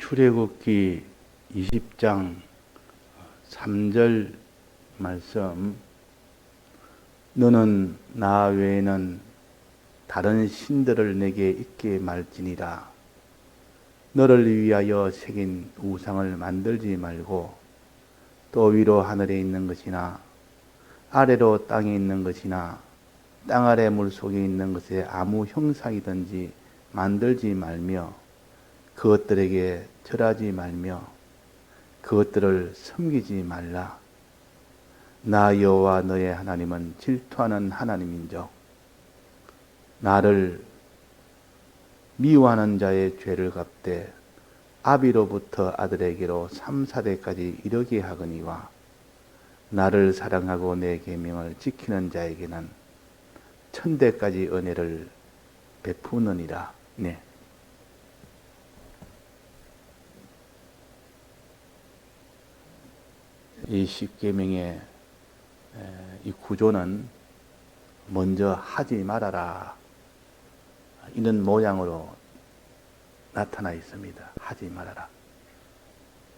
출애굽기 20장 3절 말씀. 너는 나 외에는 다른 신들을 내게 있게 말지니라. 너를 위하여 새긴 우상을 만들지 말고 또 위로 하늘에 있는 것이나 아래로 땅에 있는 것이나 땅 아래 물속에 있는 것에 아무 형상이든지 만들지 말며 그것들에게 절하지 말며 그것들을 섬기지 말라. 나 여호와 너의 하나님은 질투하는 하나님인즉 나를 미워하는 자의 죄를 갚되 아비로부터 아들에게로 3, 4대까지 이르게 하거니와 나를 사랑하고 내 계명을 지키는 자에게는 1000대까지 은혜를 베푸느니라. 네. 이 십계명의 이 구조는 먼저 하지 말아라 이런 모양으로 나타나 있습니다. 하지 말아라.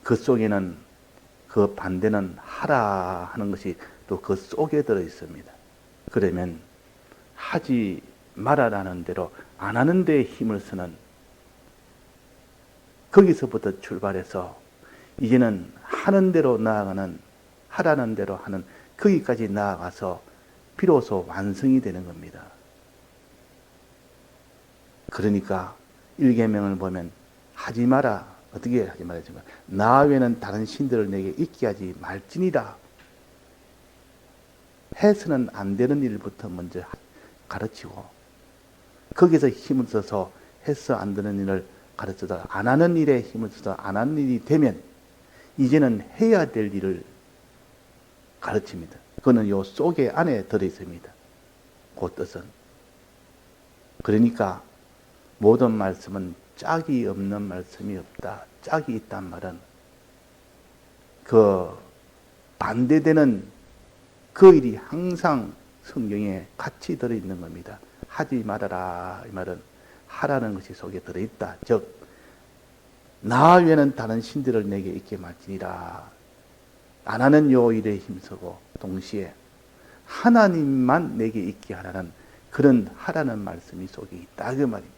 그 속에는 그 반대는 하라 하는 것이 또 그 속에 들어 있습니다. 그러면 하지 말아라는 대로 안 하는 데 힘을 쓰는, 거기서부터 출발해서 이제는 하는 대로 나아가는, 하라는 대로 하는, 거기까지 나아가서 비로소 완성이 되는 겁니다. 그러니까 1계명을 보면 하지 마라. 어떻게 하지 말아야지만 나 외에는 다른 신들을 내게 있게 하지 말지니라. 해서는 안 되는 일부터 먼저 가르치고 거기서 힘을 써서 해서 안 되는 일을 가르쳐서 안 하는 일에 힘을 써서 안 하는 일이 되면 이제는 해야 될 일을 가르칩니다. 그거는 요 속에 안에 들어있습니다. 그 뜻은. 그러니까 모든 말씀은 짝이 없는 말씀이 없다. 짝이 있단 말은 그 반대되는 그 일이 항상 성경에 같이 들어있는 겁니다. 하지 말아라 이 말은 하라는 것이 속에 들어있다. 즉 나 외에는 다른 신들을 내게 있게 말지니라. 안 하는 요 일에 힘쓰고 동시에 하나님만 내게 있게 하라는 그런 하라는 말씀이 속에 있다 그 말입니다.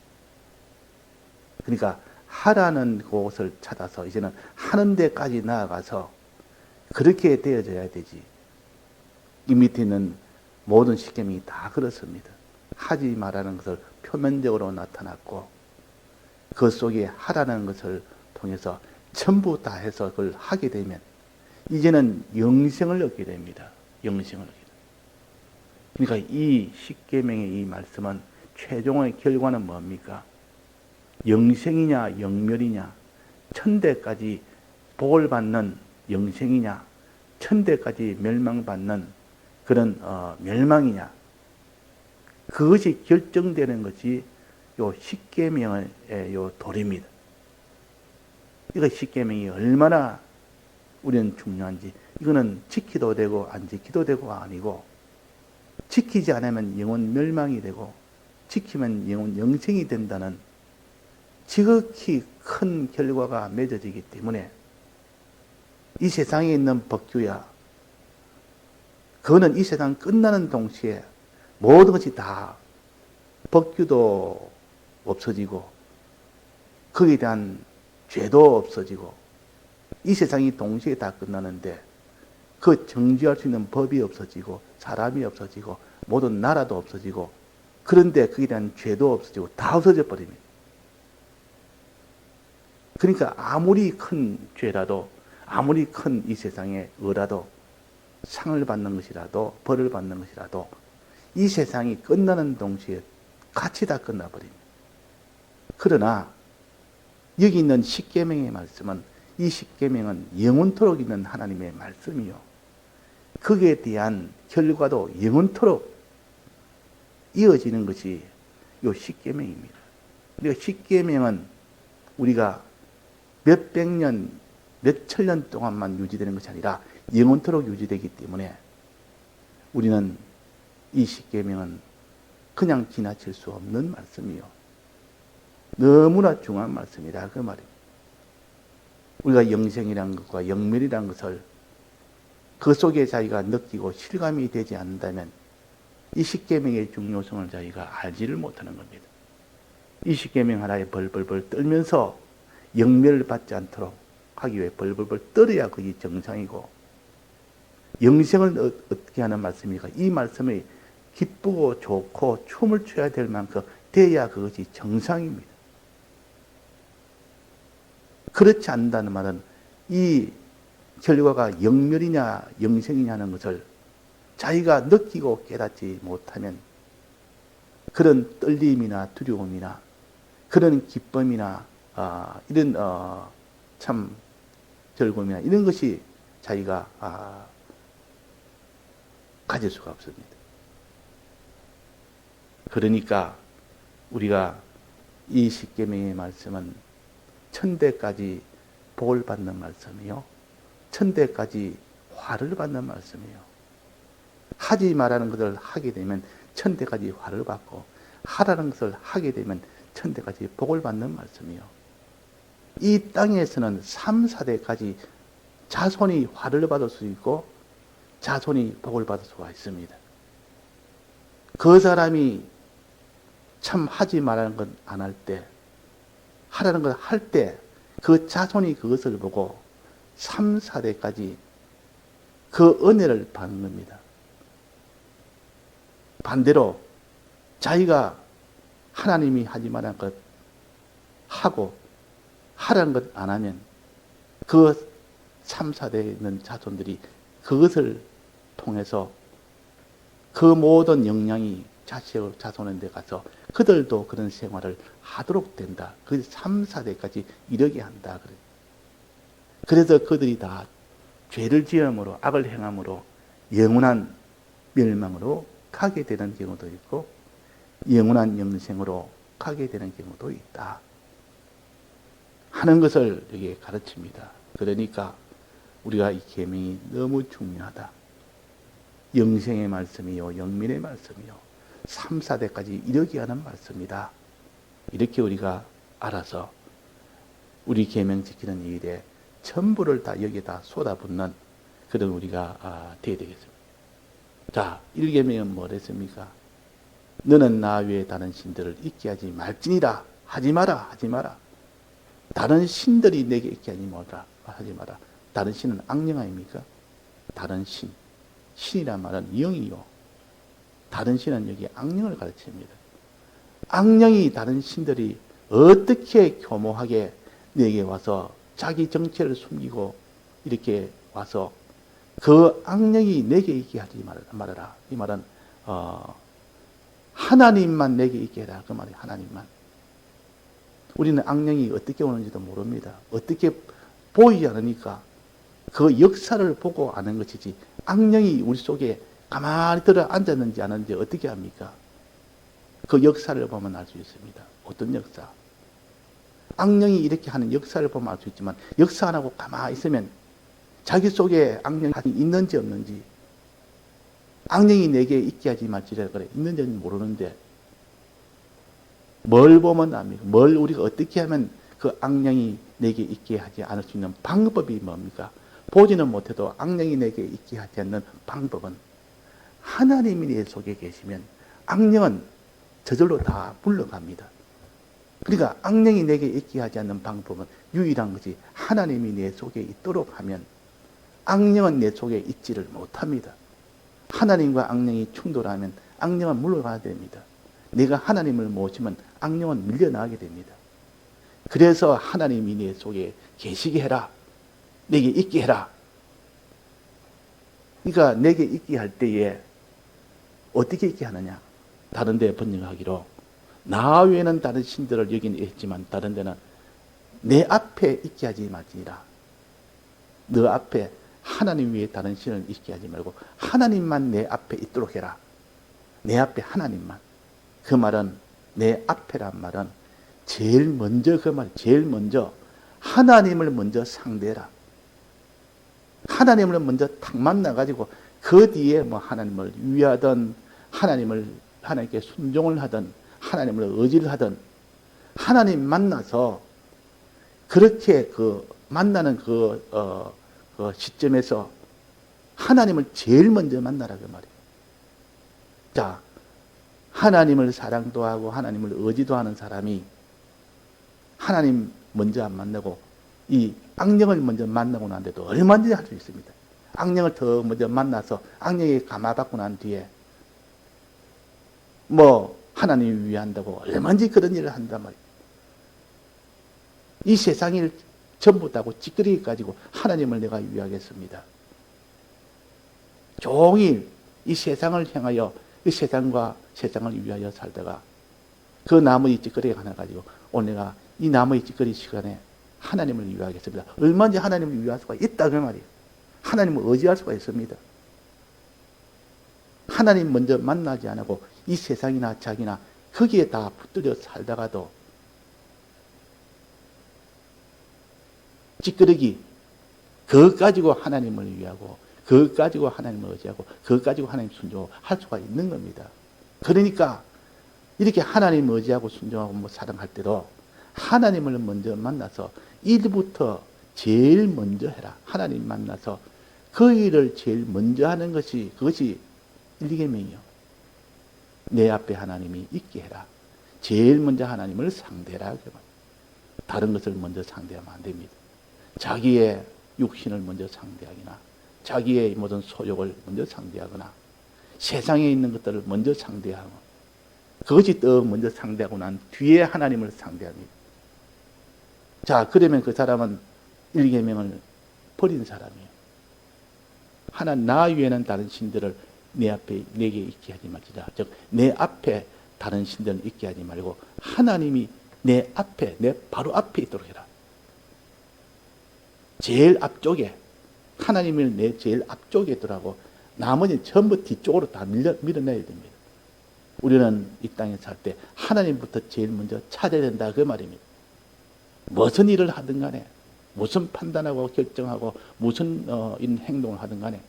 그러니까 하라는 곳을 찾아서 이제는 하는 데까지 나아가서 그렇게 되어져야 되지. 이 밑에 있는 모든 십계명이 다 그렇습니다. 하지 말라는 것을 표면적으로 나타났고 그 속에 하라는 것을 통해서 전부 다 해서 그걸 하게 되면 이제는 영생을 얻게 됩니다. 영생을 얻게 됩니다. 그러니까 이 십계명의 이 말씀은 최종의 결과는 뭡니까? 영생이냐 영멸이냐, 1000대까지 복을 받는 영생이냐, 1000대까지 멸망받는 그런 멸망이냐, 그것이 결정되는 것이 요 십계명의 요 도리입니다. 이거 십계명이 얼마나 우리는 중요한지, 이거는 지키도 되고 안 지키도 되고가 아니고, 지키지 않으면 영혼 멸망이 되고 지키면 영혼 영생이 된다는 지극히 큰 결과가 맺어지기 때문에 이 세상에 있는 법규야, 그거는 이 세상 끝나는 동시에 모든 것이 다 법규도 없어지고 거기에 대한 죄도 없어지고 이 세상이 동시에 다 끝나는데 그 정지할 수 있는 법이 없어지고 사람이 없어지고 모든 나라도 없어지고 그런데 거기에 대한 죄도 없어지고 다 없어져 버립니다. 그러니까 아무리 큰 죄라도 아무리 큰 이 세상의 의라도 상을 받는 것이라도 벌을 받는 것이라도 이 세상이 끝나는 동시에 같이 다 끝나버립니다. 그러나 여기 있는 십계명의 말씀은 이 십계명은 영원토록 있는 하나님의 말씀이요. 거기에 대한 결과도 영원토록 이어지는 것이 이 십계명입니다. 그러니까 십계명은 우리가 몇백 년, 몇천 년 동안만 유지되는 것이 아니라 영원토록 유지되기 때문에 우리는 이 십계명은 그냥 지나칠 수 없는 말씀이요. 너무나 중요한 말씀이다 그 말입니다. 우리가 영생이라는 것과 영멸이라는 것을 그 속에 자기가 느끼고 실감이 되지 않는다면 이 십계명의 중요성을 자기가 알지를 못하는 겁니다. 이 십계명 하나에 벌벌벌 떨면서 영멸을 받지 않도록 하기 위해 벌벌벌 떨어야 그게 정상이고, 영생을 어떻게 하는 말씀입니까? 이 말씀이 기쁘고 좋고 춤을 춰야 될 만큼 돼야 그것이 정상입니다. 그렇지 않는다는 말은 이 결과가 영멸이냐 영생이냐는 것을 자기가 느끼고 깨닫지 못하면 그런 떨림이나 두려움이나 그런 기쁨이나 이런 참 즐거움이나 이런 것이 자기가 가질 수가 없습니다. 그러니까 우리가 이 십계명의 말씀은 천대까지 복을 받는 말씀이요, 천대까지 화를 받는 말씀이요. 하지 말라는 것을 하게 되면 천대까지 화를 받고, 하라는 것을 하게 되면 천대까지 복을 받는 말씀이요. 이 땅에서는 3, 4대까지 자손이 화를 받을 수 있고 자손이 복을 받을 수가 있습니다. 그 사람이 참 하지 말라는 건 안 할 때, 하라는 걸 할 때 그 자손이 그것을 보고 3, 4대까지 그 은혜를 받는 겁니다. 반대로 자기가 하나님이 하지 말라는 것 하고 하라는 것 안 하면 그 3, 4대에 있는 자손들이 그것을 통해서 그 모든 영향이 자손한테 가서 그들도 그런 생활을 하도록 된다. 그 3, 4대까지 이르게 한다. 그래서 그들이 다 죄를 지음으로 악을 행함으로 영원한 멸망으로 가게 되는 경우도 있고 영원한 영생으로 가게 되는 경우도 있다 하는 것을 여기에 가르칩니다. 그러니까 우리가 이 계명이 너무 중요하다. 영생의 말씀이요, 영민의 말씀이요, 3, 4대까지 이르게 하는 말씀이다. 이렇게 우리가 알아서 우리 계명 지키는 일에 전부를 다 여기다 쏟아붓는 그런 우리가 되어야 되겠습니다. 자, 1계명은 뭐랬습니까? 너는 나 외에 다른 신들을 있게 하지 말지니라. 하지 마라, 하지 마라. 다른 신들이 내게 있게 하지 마라. 다른 신은 악령 아닙니까? 다른 신. 신이란 말은 영이요. 다른 신은 여기 악령을 가르칩니다. 악령이 다른 신들이 어떻게 교모하게 내게 와서 자기 정체를 숨기고 이렇게 와서 그 악령이 내게 있게 하지 말아라. 이 말은 하나님만 내게 있게 해라. 그 말이 하나님만. 우리는 악령이 어떻게 오는지도 모릅니다. 어떻게 보이지 않으니까 그 역사를 보고 아는 것이지 악령이 우리 속에 가만히 들어 앉았는지 안 앉았는지 어떻게 합니까? 그 역사를 보면 알 수 있습니다. 어떤 역사? 악령이 이렇게 하는 역사를 보면 알 수 있지만 역사 안 하고 가만히 있으면 자기 속에 악령이 있는지 없는지, 악령이 내게 있게 하지 말지라 그래 있는지 모르는데 뭘 보면 압니까? 뭘 우리가 어떻게 하면 그 악령이 내게 있게 하지 않을 수 있는 방법이 뭡니까? 보지는 못해도 악령이 내게 있게 하지 않는 방법은 하나님이 내 속에 계시면 악령은 저절로 다 물러갑니다. 그러니까 악령이 내게 있게 하지 않는 방법은 유일한 것이 하나님이 내 속에 있도록 하면 악령은 내 속에 있지를 못합니다. 하나님과 악령이 충돌하면 악령은 물러가야 됩니다. 내가 하나님을 모시면 악령은 밀려나게 됩니다. 그래서 하나님이 내 속에 계시게 해라. 내게 있게 해라. 그러니까 내게 있게 할 때에 어떻게 있게 하느냐? 다른 데 번역하기로 나 외에는 다른 신들을 여긴 했지만 다른 데는 내 앞에 있게 하지 말지니라. 너 앞에 하나님 위에 다른 신을 있게 하지 말고 하나님만 내 앞에 있도록 해라. 내 앞에 하나님만. 그 말은 내 앞에란 말은 제일 먼저 그 말 제일 먼저 하나님을 먼저 상대해라. 하나님을 먼저 탁 만나가지고 그 뒤에 뭐 하나님을 위하든 하나님께 순종을 하든 하나님을 의지를 하든 하나님 만나서 그렇게 그 만나는 그 시점에서 하나님을 제일 먼저 만나라 그 말이에요. 자, 하나님을 사랑도 하고 하나님을 의지도 하는 사람이 하나님 먼저 안 만나고 이 악령을 먼저 만나고 난 데도 얼마든지 할 수 있습니다. 악령을 더 먼저 만나서 악령에 감화받고 난 뒤에 뭐 하나님을 위한다고 얼마든지 그런 일을 한단 말이에요. 이 세상을 전부 다고 찌끄리게 가지고 하나님을 내가 위하겠습니다. 종일 이 세상을 향하여 이 세상과 세상을 위하여 살다가 그 나무의 찌끄리 하나 가지고 오늘 내가 이 나무의 찌끄리 시간에 하나님을 위하겠습니다. 얼마든지 하나님을 위할 수가 있다 그 말이에요. 하나님을 의지할 수가 있습니다. 하나님 먼저 만나지 않고 이 세상이나 자기나 거기에 다 붙들려 살다가도 찌끄러기 그것 가지고 하나님을 위하고 그것 가지고 하나님을 의지하고 그것 가지고 하나님 순종할 수가 있는 겁니다. 그러니까 이렇게 하나님 의지하고 순종하고 뭐 사랑할 때도 하나님을 먼저 만나서 일부터 제일 먼저 해라. 하나님 만나서 그 일을 제일 먼저 하는 것이 그것이 일계명이요. 내 앞에 하나님이 있게 해라. 제일 먼저 하나님을 상대해라. 다른 것을 먼저 상대하면 안 됩니다. 자기의 육신을 먼저 상대하거나 자기의 모든 소욕을 먼저 상대하거나 세상에 있는 것들을 먼저 상대하고 그것이 더 먼저 상대하고 난 뒤에 하나님을 상대합니다. 자, 그러면 그 사람은 일계명을 버린 사람이에요. 하나님 나 위에는 다른 신들을 내 앞에 내게 있게 하지 말지라. 즉 내 앞에 다른 신들을 있게 하지 말고 하나님이 내 앞에 내 바로 앞에 있도록 해라. 제일 앞쪽에 하나님을 내 제일 앞쪽에 있더라고. 나머지 전부 뒤쪽으로 다 밀어내야 됩니다. 우리는 이 땅에 살 때 하나님부터 제일 먼저 찾아야 된다 그 말입니다. 무슨 일을 하든 간에 무슨 판단하고 결정하고 무슨 이런 행동을 하든 간에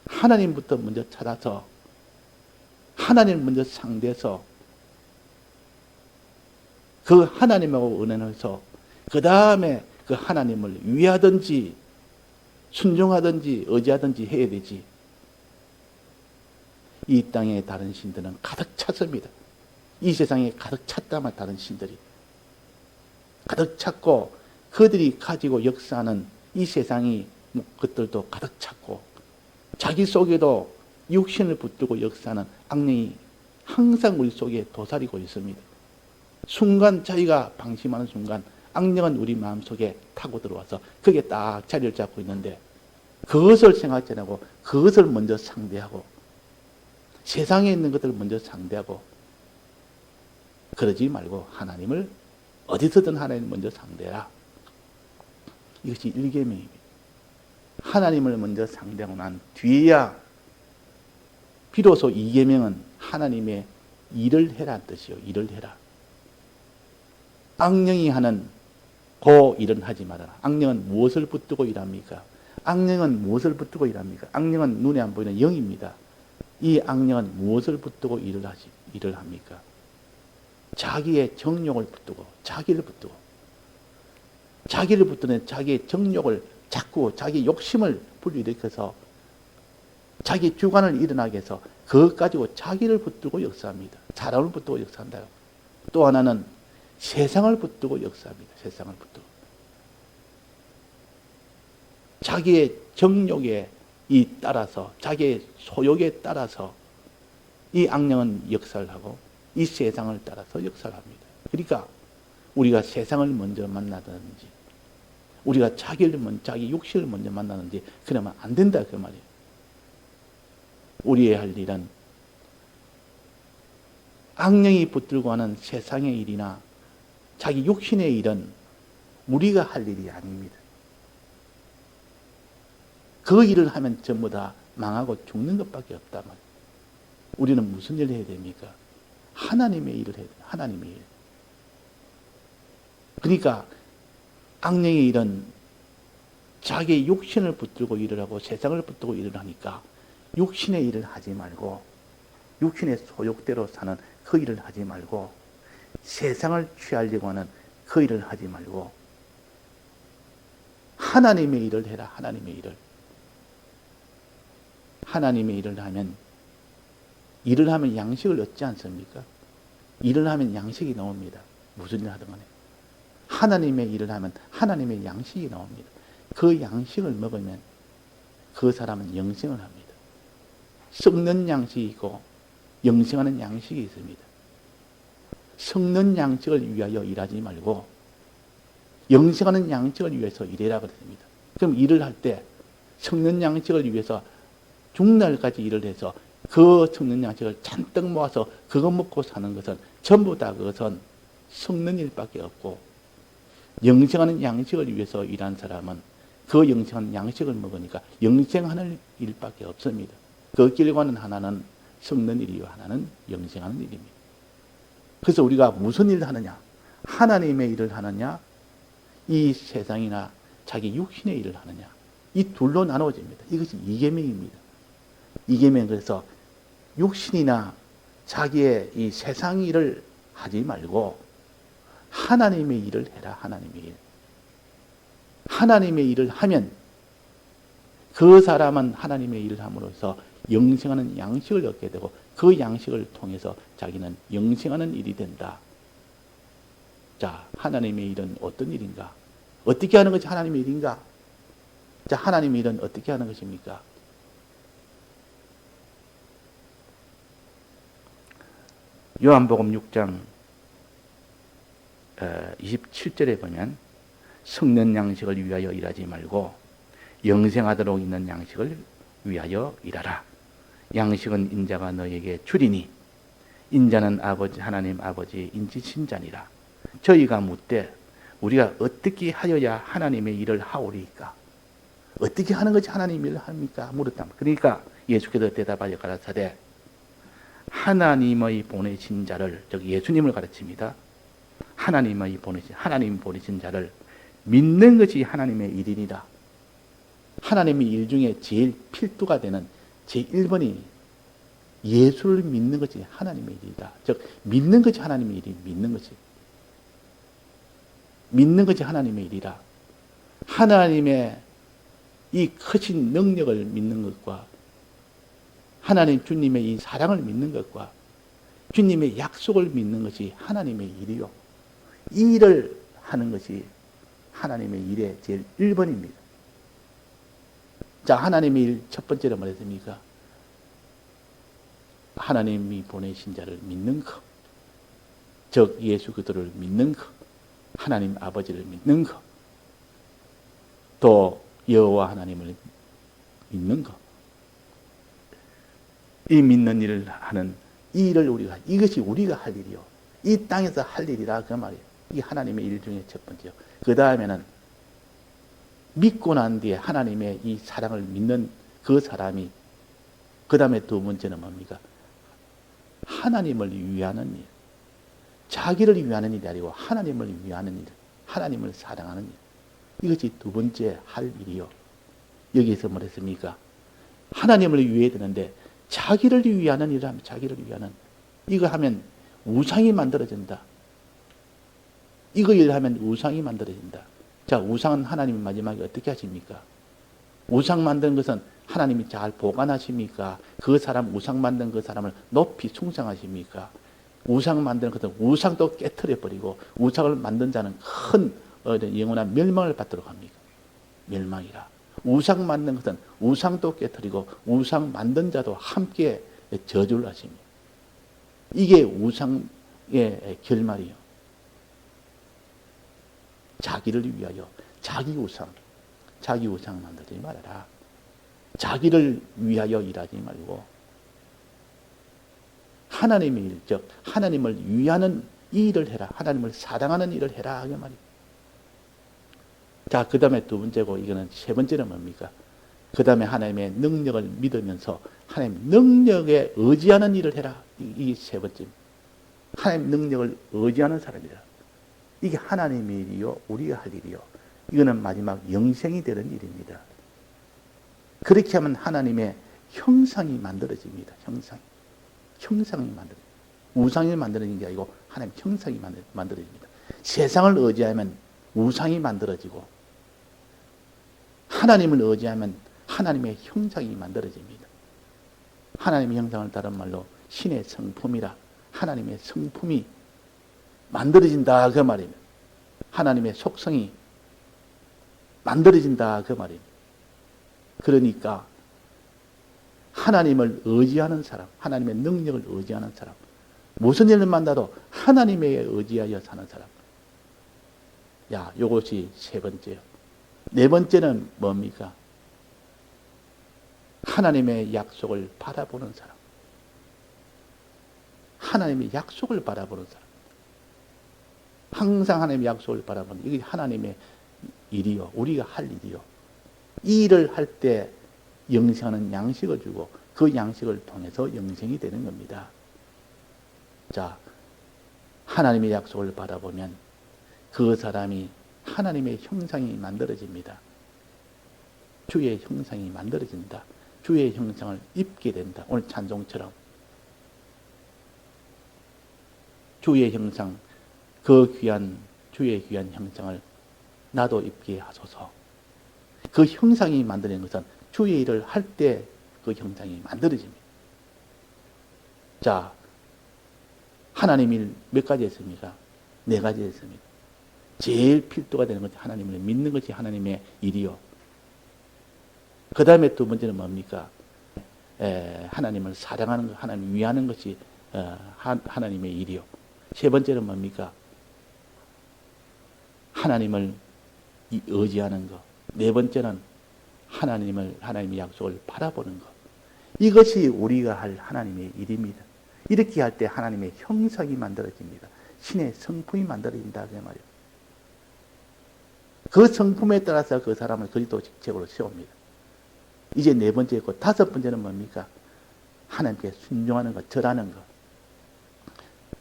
하나님부터 먼저 찾아서 하나님을 먼저 상대해서 그 하나님하고 은혜해서 그 다음에 그 하나님을 위하든지 순종하든지 의지하든지 해야 되지. 이 땅에 다른 신들은 가득 찼습니다. 이 세상에 가득 찼다만 다른 신들이 가득 찼고 그들이 가지고 역사하는 이 세상이 그들도 가득 찼고 자기 속에도 육신을 붙들고 역사하는 악령이 항상 우리 속에 도사리고 있습니다. 순간 자기가 방심하는 순간 악령은 우리 마음속에 타고 들어와서 거기에 딱 자리를 잡고 있는데 그것을 생각하지 않고 그것을 먼저 상대하고 세상에 있는 것들을 먼저 상대하고 그러지 말고 하나님을 어디서든 하나님을 먼저 상대해라. 이것이 일계명입니다. 하나님을 먼저 상대하고 난 뒤에야 비로소 이계명은 하나님의 일을 해라는 뜻이요. 일을 해라. 악령이 하는 그 일은 하지 말아라. 악령은 무엇을 붙들고 일합니까? 악령은 무엇을 붙들고 일합니까? 악령은 눈에 안 보이는 영입니다. 이 악령은 무엇을 붙들고 일을 합니까? 자기의 정욕을 붙들고 자기를 붙들고 자기를 붙드는 자기의 정욕을 자꾸 자기 욕심을 불러일으켜서 자기 주관을 일어나게 해서 그것 가지고 자기를 붙들고 역사합니다. 사람을 붙들고 역사한다. 또 하나는 세상을 붙들고 역사합니다. 세상을 붙들고 자기의 정욕에 따라서 자기의 소욕에 따라서 이 악령은 역사를 하고 이 세상을 따라서 역사를 합니다. 그러니까 우리가 세상을 먼저 만나든지 우리가 자기 육신을 먼저 만나는지 그러면 안 된다 그 말이에요. 우리의 할 일은 악령이 붙들고 하는 세상의 일이나 자기 육신의 일은 우리가 할 일이 아닙니다. 그 일을 하면 전부 다 망하고 죽는 것밖에 없단 말이에요. 우리는 무슨 일을 해야 됩니까? 하나님의 일을 해야 돼요. 하나님의 일. 그러니까 악령의 일은 자기의 육신을 붙들고 일을 하고 세상을 붙들고 일을 하니까 육신의 일을 하지 말고 육신의 소욕대로 사는 그 일을 하지 말고 세상을 취하려고 하는 그 일을 하지 말고 하나님의 일을 해라. 하나님의 일을. 하나님의 일을 하면 양식을 얻지 않습니까? 일을 하면 양식이 나옵니다. 무슨 일 하든 간에. 하나님의 일을 하면 하나님의 양식이 나옵니다. 그 양식을 먹으면 그 사람은 영생을 합니다. 썩는 양식이 있고 영생하는 양식이 있습니다. 썩는 양식을 위하여 일하지 말고 영생하는 양식을 위해서 일해라 그랬습니다. 그럼 일을 할 때 썩는 양식을 위해서 죽날까지 일을 해서 그 썩는 양식을 잔뜩 모아서 그거 먹고 사는 것은 전부 다 그것은 썩는 일밖에 없고, 영생하는 양식을 위해서 일한 사람은 그 영생하는 양식을 먹으니까 영생하는 일밖에 없습니다. 그 길과는 하나는 썩는 일이요, 하나는 영생하는 일입니다. 그래서 우리가 무슨 일을 하느냐? 하나님의 일을 하느냐? 이 세상이나 자기 육신의 일을 하느냐? 이 둘로 나눠집니다. 이것이 이계명입니다. 이계명. 그래서 육신이나 자기의 이 세상 일을 하지 말고 하나님의 일을 해라. 하나님의 일. 하나님의 일을 하면 그 사람은 하나님의 일을 함으로써 영생하는 양식을 얻게 되고 그 양식을 통해서 자기는 영생하는 일이 된다. 자, 하나님의 일은 어떤 일인가? 어떻게 하는 것이 하나님의 일인가? 자, 하나님의 일은 어떻게 하는 것입니까? 요한복음 6장 27절에 보면 썩는 양식을 위하여 일하지 말고 영생하도록 있는 양식을 위하여 일하라. 양식은 인자가 너에게 주리니 인자는 아버지 하나님 아버지의 인치신 자니라. 저희가 묻되 우리가 어떻게 하여야 하나님의 일을 하오리까? 어떻게 하는 것이 하나님의 일을 합니까? 물었다. 그러니까 예수께서 대답하여 가라사대 하나님의 보내신 자를, 즉 예수님을 가르칩니다. 하나님 보내신 자를 믿는 것이 하나님의 일이니라. 하나님의 일 중에 제일 필두가 되는 제1번이 예수를 믿는 것이 하나님의 일이다. 즉 믿는 것이 하나님의 일이 믿는 것이 하나님의 일이라. 하나님의 이 크신 능력을 믿는 것과 하나님 주님의 이 사랑을 믿는 것과 주님의 약속을 믿는 것이 하나님의 일이요. 이 일을 하는 것이 하나님의 일의 제일 1번입니다. 자, 하나님의 일 첫 번째로 말했습니까? 하나님이 보내신 자를 믿는 것, 즉 예수 그리스도를 믿는 것, 하나님 아버지를 믿는 것, 또 여호와 하나님을 믿는 것. 이 믿는 일을 하는 이 일을 이것이 우리가 할 일이요. 이 땅에서 할 일이라 그 말이에요. 이게 하나님의 일 중에 첫 번째요. 그 다음에는 믿고 난 뒤에 하나님의 이 사랑을 믿는 그 사람이, 그 다음에 두 번째는 뭡니까? 하나님을 위하는 일. 자기를 위하는 일이 아니고 하나님을 위하는 일. 하나님을 사랑하는 일. 이것이 두 번째 할 일이요. 여기서 뭐랬습니까? 하나님을 위해야 되는데 자기를 위하는 일을 하면 자기를 위하는, 이거 하면 우상이 만들어진다. 이거 일하면 우상이 만들어진다. 자, 우상은 하나님이 마지막에 어떻게 하십니까? 우상 만든 것은 하나님이 잘 보관하십니까? 그 사람, 우상 만든 그 사람을 높이 숭상하십니까? 우상 만드는 것은 우상도 깨트려버리고 우상을 만든 자는 큰 영원한 멸망을 받도록 합니까? 멸망이라. 우상 만든 것은 우상도 깨트리고 우상 만든 자도 함께 저주를 하십니다. 이게 우상의 결말이요. 자기를 위하여 자기 우상 만들지 말아라. 자기를 위하여 일하지 말고 하나님의 일, 즉 하나님을 위하는 이 일을 해라. 하나님을 사랑하는 일을 해라. 그 말이에요. 자, 그 다음에 두 번째고, 이거는 세 번째는 뭡니까? 그 다음에 하나님의 능력을 믿으면서 하나님 능력에 의지하는 일을 해라. 이게 세 번째. 하나님 능력을 의지하는 사람이라. 이게 하나님의 일이요, 우리가 할 일이요. 이거는 마지막 영생이 되는 일입니다. 그렇게 하면 하나님의 형상이 만들어집니다. 형상이 만들어집니다. 우상이 만들어지는 게 아니고 하나님 형상이 만들어집니다. 세상을 의지하면 우상이 만들어지고 하나님을 의지하면 하나님의 형상이 만들어집니다. 하나님의 형상을 다른 말로 신의 성품이라, 하나님의 성품이 만들어진다 그 말입니다. 하나님의 속성이 만들어진다 그 말입니다. 그러니까 하나님을 의지하는 사람, 하나님의 능력을 의지하는 사람, 무슨 일을 만나도 하나님에 의지하여 사는 사람. 야, 요것이 세 번째요. 네 번째는 뭡니까? 하나님의 약속을 바라보는 사람. 하나님의 약속을 바라보는 사람. 항상 하나님의 약속을 바라보는, 이게 하나님의 일이요. 우리가 할 일이요. 이 일을 할 때 영생하는 양식을 주고 그 양식을 통해서 영생이 되는 겁니다. 자, 하나님의 약속을 바라보면 그 사람이 하나님의 형상이 만들어집니다. 주의 형상이 만들어진다. 주의 형상을 입게 된다. 오늘 찬송처럼 주의 형상, 그 귀한 주의 귀한 형상을 나도 입게 하소서. 그 형상이 만드는 것은 주의 일을 할 때 그 형상이 만들어집니다. 자, 하나님 일 몇 가지 했습니까? 네 가지 했습니다. 제일 필두가 되는 것이 하나님을 믿는 것이 하나님의 일이요. 그 다음에 두 번째는 뭡니까? 하나님을 사랑하는 것, 하나님을 위하는 것이 하나님의 일이요. 세 번째는 뭡니까? 하나님을 의지하는 것. 네 번째는 하나님의 약속을 바라보는 것. 이것이 우리가 할 하나님의 일입니다. 이렇게 할 때 하나님의 형상이 만들어집니다. 신의 성품이 만들어진다 그 말이에요. 그 성품에 따라서 그 사람을 그리스도직책으로 세웁니다. 이제 네 번째 있고, 다섯 번째는 뭡니까? 하나님께 순종하는 것, 절하는 것.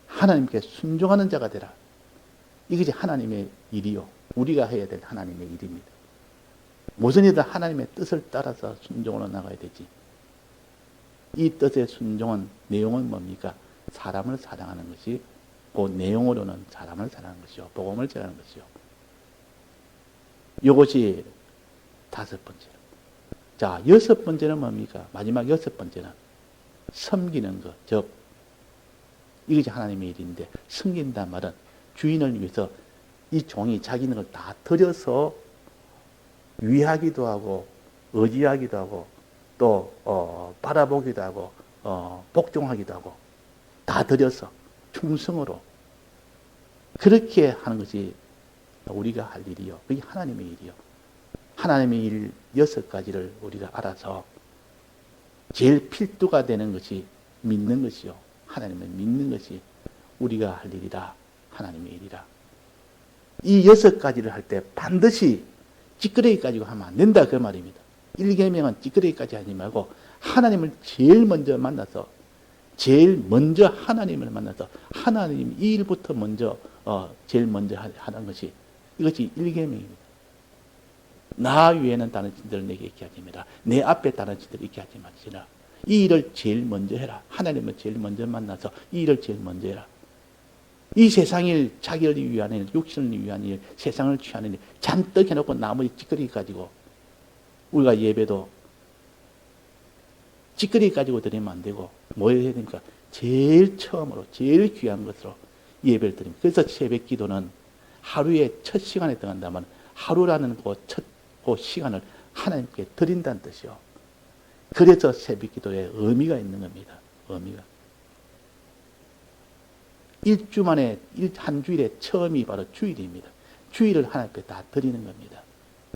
하나님께 순종하는 자가 되라. 이것이 하나님의 일이요. 우리가 해야 될 하나님의 일입니다. 무슨 일이든 하나님의 뜻을 따라서 순종으로 나가야 되지. 이 뜻의 순종은, 내용은 뭡니까? 사람을 사랑하는 것이, 그 내용으로는 사람을 사랑하는 것이요. 복음을 전하는 것이요. 이것이 다섯 번째. 자, 여섯 번째는 뭡니까? 마지막 여섯 번째는 섬기는 것. 즉, 이것이 하나님의 일인데, 섬긴단 말은 주인을 위해서 이 종이 자기 있는 걸 다 들여서 위하기도 하고, 의지하기도 하고, 또 바라보기도 하고, 복종하기도 하고, 다 들여서 충성으로 그렇게 하는 것이 우리가 할 일이요. 그게 하나님의 일이요. 하나님의 일 여섯 가지를 우리가 알아서 제일 필두가 되는 것이 믿는 것이요. 하나님을 믿는 것이 우리가 할 일이라, 하나님의 일이라. 이 여섯 가지를 할 때 반드시 찌끄레기 가지고 하면 안 된다 그 말입니다. 일계명은 찌끄레기까지 하지 말고 하나님을 제일 먼저 만나서, 제일 먼저 하나님을 만나서 하나님 이 일부터 먼저 제일 먼저 하는 것이, 이것이 일계명입니다. 나 외에는 다른 신들을 내게 있게 하지 마라. 내 앞에 다른 신들을 있게 하지 마시라. 이 일을 제일 먼저 해라. 하나님을 제일 먼저 만나서 이 일을 제일 먼저 해라. 이 세상일, 자기를 위한 일, 육신을 위한 일, 세상을 취하는 일 잔뜩 해놓고 나머지 찌끄레기 가지고, 우리가 예배도 찌끄레기 가지고 드리면 안 되고 뭐 해야 됩니까? 제일 처음으로 제일 귀한 것으로 예배를 드립니다. 그래서 새벽 기도는 하루에 첫 시간에 들어간다면 하루라는 그 시간을 하나님께 드린다는 뜻이요. 그래서 새벽 기도에 의미가 있는 겁니다. 의미가. 일주 만에, 한 주일에 처음이 바로 주일입니다. 주일을 하나님께 다 드리는 겁니다.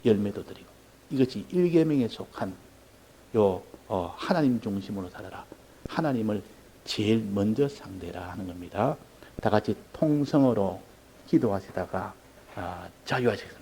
열매도 드리고. 이것이 일계명에 속한 하나님 중심으로 살아라. 하나님을 제일 먼저 상대라 하는 겁니다. 다 같이 통성으로 기도하시다가 자유하시겠습니다.